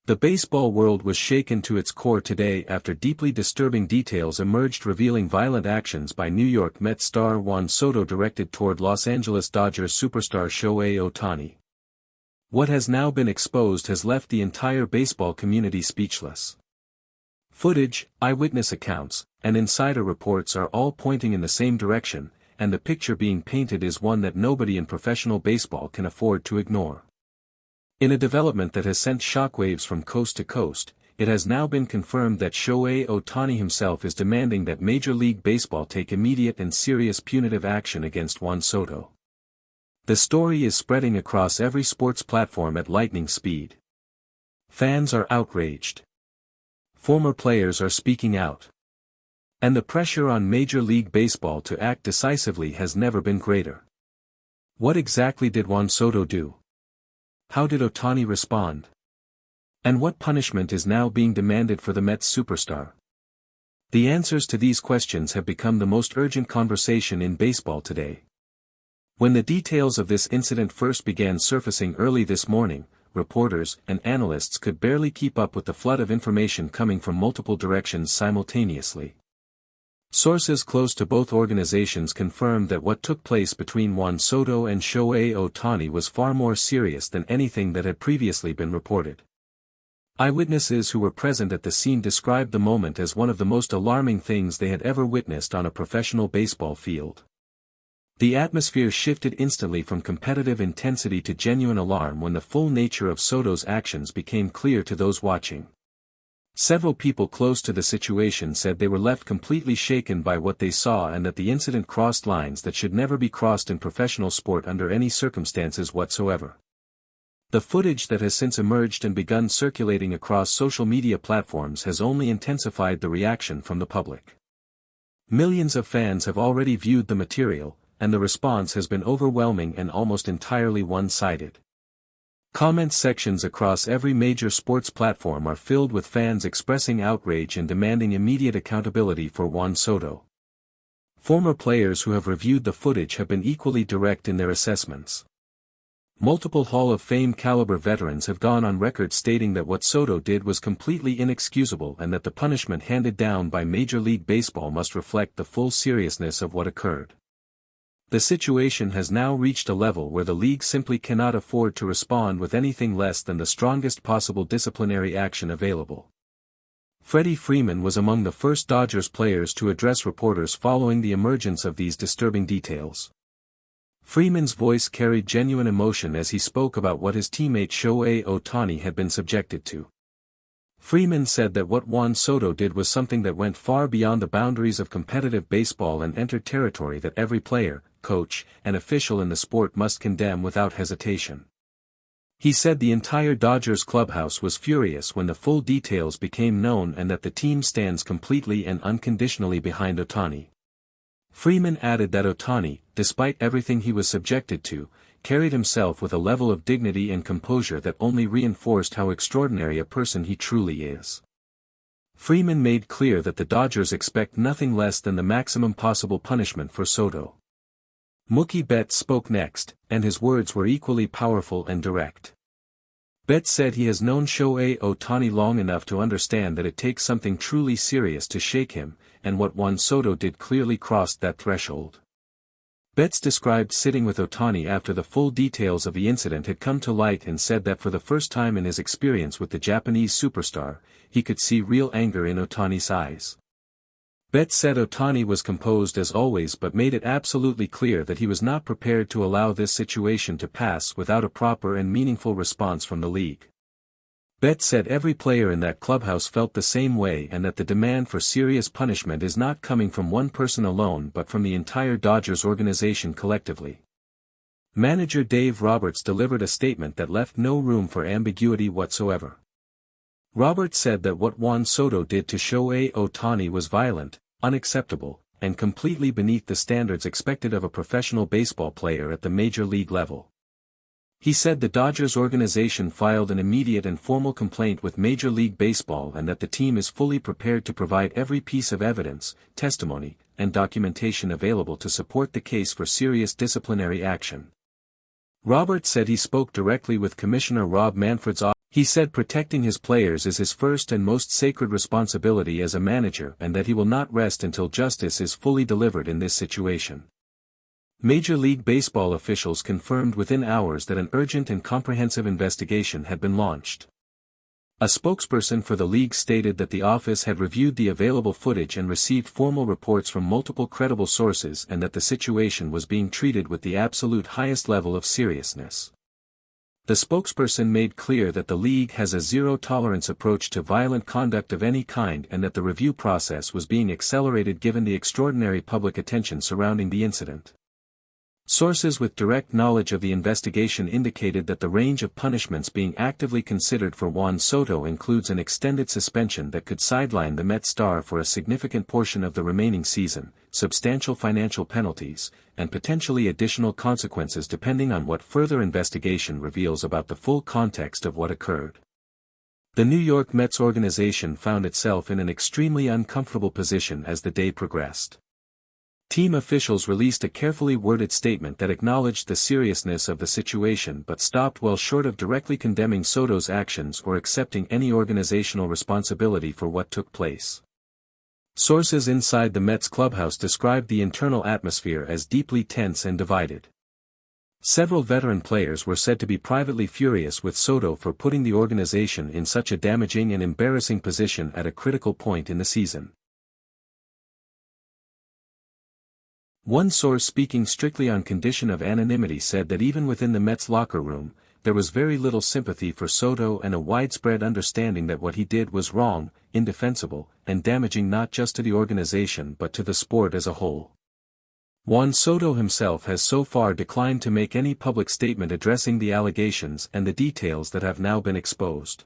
The baseball world was shaken to its core today after deeply disturbing details emerged revealing violent actions by New York Mets star Juan Soto directed toward Los Angeles Dodgers superstar Shohei Ohtani. What has now been exposed has left the entire baseball community speechless. Footage, eyewitness accounts, and insider reports are all pointing in the same direction, and the picture being painted is one that nobody in professional baseball can afford to ignore. In a development that has sent shockwaves from coast to coast, it has now been confirmed that Shohei Ohtani himself is demanding that Major League Baseball take immediate and serious punitive action against Juan Soto. The story is spreading across every sports platform at lightning speed. Fans are outraged. Former players are speaking out. And the pressure on Major League Baseball to act decisively has never been greater. What exactly did Juan Soto do? How did Ohtani respond? And what punishment is now being demanded for the Mets superstar? The answers to these questions have become the most urgent conversation in baseball today. When the details of this incident first began surfacing early this morning, reporters and analysts could barely keep up with the flood of information coming from multiple directions simultaneously. Sources close to both organizations confirmed that what took place between Juan Soto and Shohei Ohtani was far more serious than anything that had previously been reported. Eyewitnesses who were present at the scene described the moment as one of the most alarming things they had ever witnessed on a professional baseball field. The atmosphere shifted instantly from competitive intensity to genuine alarm when the full nature of Soto's actions became clear to those watching. Several people close to the situation said they were left completely shaken by what they saw and that the incident crossed lines that should never be crossed in professional sport under any circumstances whatsoever. The footage that has since emerged and begun circulating across social media platforms has only intensified the reaction from the public. Millions of fans have already viewed the material, and the response has been overwhelming and almost entirely one-sided. Comment sections across every major sports platform are filled with fans expressing outrage and demanding immediate accountability for Juan Soto. Former players who have reviewed the footage have been equally direct in their assessments. Multiple Hall of Fame caliber veterans have gone on record stating that what Soto did was completely inexcusable and that the punishment handed down by Major League Baseball must reflect the full seriousness of what occurred. The situation has now reached a level where the league simply cannot afford to respond with anything less than the strongest possible disciplinary action available. Freddie Freeman was among the first Dodgers players to address reporters following the emergence of these disturbing details. Freeman's voice carried genuine emotion as he spoke about what his teammate Shohei Ohtani had been subjected to. Freeman said that what Juan Soto did was something that went far beyond the boundaries of competitive baseball and entered territory that every player, coach, and official in the sport must condemn without hesitation. He said the entire Dodgers clubhouse was furious when the full details became known and that the team stands completely and unconditionally behind Ohtani. Freeman added that Ohtani, despite everything he was subjected to, carried himself with a level of dignity and composure that only reinforced how extraordinary a person he truly is. Freeman made clear that the Dodgers expect nothing less than the maximum possible punishment for Soto. Mookie Betts spoke next, and his words were equally powerful and direct. Betts said he has known Shohei Ohtani long enough to understand that it takes something truly serious to shake him, and what Juan Soto did clearly crossed that threshold. Betts described sitting with Ohtani after the full details of the incident had come to light and said that for the first time in his experience with the Japanese superstar, he could see real anger in Ohtani's eyes. Betts said Ohtani was composed as always but made it absolutely clear that he was not prepared to allow this situation to pass without a proper and meaningful response from the league. Betts said every player in that clubhouse felt the same way and that the demand for serious punishment is not coming from one person alone but from the entire Dodgers organization collectively. Manager Dave Roberts delivered a statement that left no room for ambiguity whatsoever. Roberts said that what Juan Soto did to Shohei Ohtani was violent, unacceptable, and completely beneath the standards expected of a professional baseball player at the major league level. He said the Dodgers organization filed an immediate and formal complaint with Major League Baseball and that the team is fully prepared to provide every piece of evidence, testimony, and documentation available to support the case for serious disciplinary action. Roberts said he spoke directly with Commissioner Rob Manfred's office. He said protecting his players is his first and most sacred responsibility as a manager and that he will not rest until justice is fully delivered in this situation. Major League Baseball officials confirmed within hours that an urgent and comprehensive investigation had been launched. A spokesperson for the league stated that the office had reviewed the available footage and received formal reports from multiple credible sources and that the situation was being treated with the absolute highest level of seriousness. The spokesperson made clear that the league has a zero-tolerance approach to violent conduct of any kind and that the review process was being accelerated given the extraordinary public attention surrounding the incident. Sources with direct knowledge of the investigation indicated that the range of punishments being actively considered for Juan Soto includes an extended suspension that could sideline the Met star for a significant portion of the remaining season, substantial financial penalties, and potentially additional consequences depending on what further investigation reveals about the full context of what occurred. The New York Mets organization found itself in an extremely uncomfortable position as the day progressed. Team officials released a carefully worded statement that acknowledged the seriousness of the situation but stopped well short of directly condemning Soto's actions or accepting any organizational responsibility for what took place. Sources inside the Mets clubhouse described the internal atmosphere as deeply tense and divided. Several veteran players were said to be privately furious with Soto for putting the organization in such a damaging and embarrassing position at a critical point in the season. One source speaking strictly on condition of anonymity said that even within the Mets locker room, there was very little sympathy for Soto and a widespread understanding that what he did was wrong, indefensible, and damaging not just to the organization but to the sport as a whole. Juan Soto himself has so far declined to make any public statement addressing the allegations and the details that have now been exposed.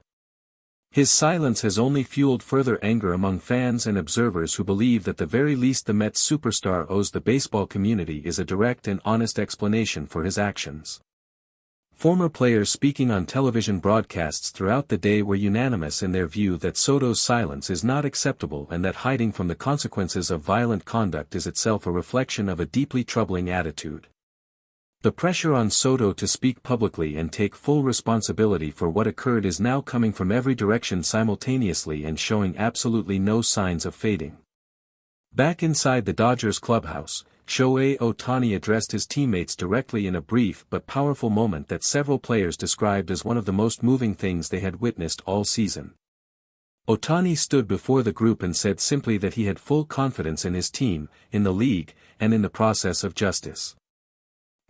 His silence has only fueled further anger among fans and observers who believe that the very least the Mets superstar owes the baseball community is a direct and honest explanation for his actions. Former players speaking on television broadcasts throughout the day were unanimous in their view that Soto's silence is not acceptable and that hiding from the consequences of violent conduct is itself a reflection of a deeply troubling attitude. The pressure on Soto to speak publicly and take full responsibility for what occurred is now coming from every direction simultaneously and showing absolutely no signs of fading. Back inside the Dodgers clubhouse, Shohei Ohtani addressed his teammates directly in a brief but powerful moment that several players described as one of the most moving things they had witnessed all season. Ohtani stood before the group and said simply that he had full confidence in his team, in the league, and in the process of justice.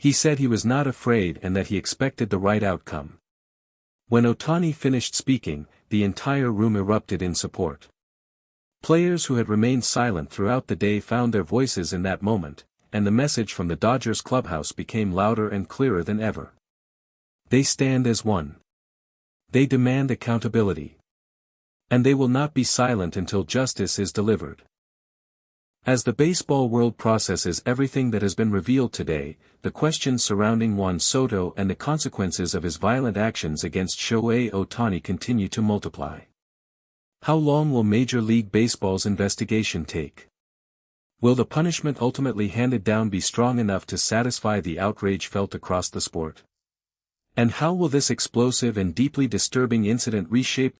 He said he was not afraid and that he expected the right outcome. When Ohtani finished speaking, the entire room erupted in support. Players who had remained silent throughout the day found their voices in that moment, and the message from the Dodgers clubhouse became louder and clearer than ever. They stand as one. They demand accountability. And they will not be silent until justice is delivered. As the baseball world processes everything that has been revealed today, the questions surrounding Juan Soto and the consequences of his violent actions against Shohei Ohtani continue to multiply. How long will Major League Baseball's investigation take? Will the punishment ultimately handed down be strong enough to satisfy the outrage felt across the sport? And how will this explosive and deeply disturbing incident reshape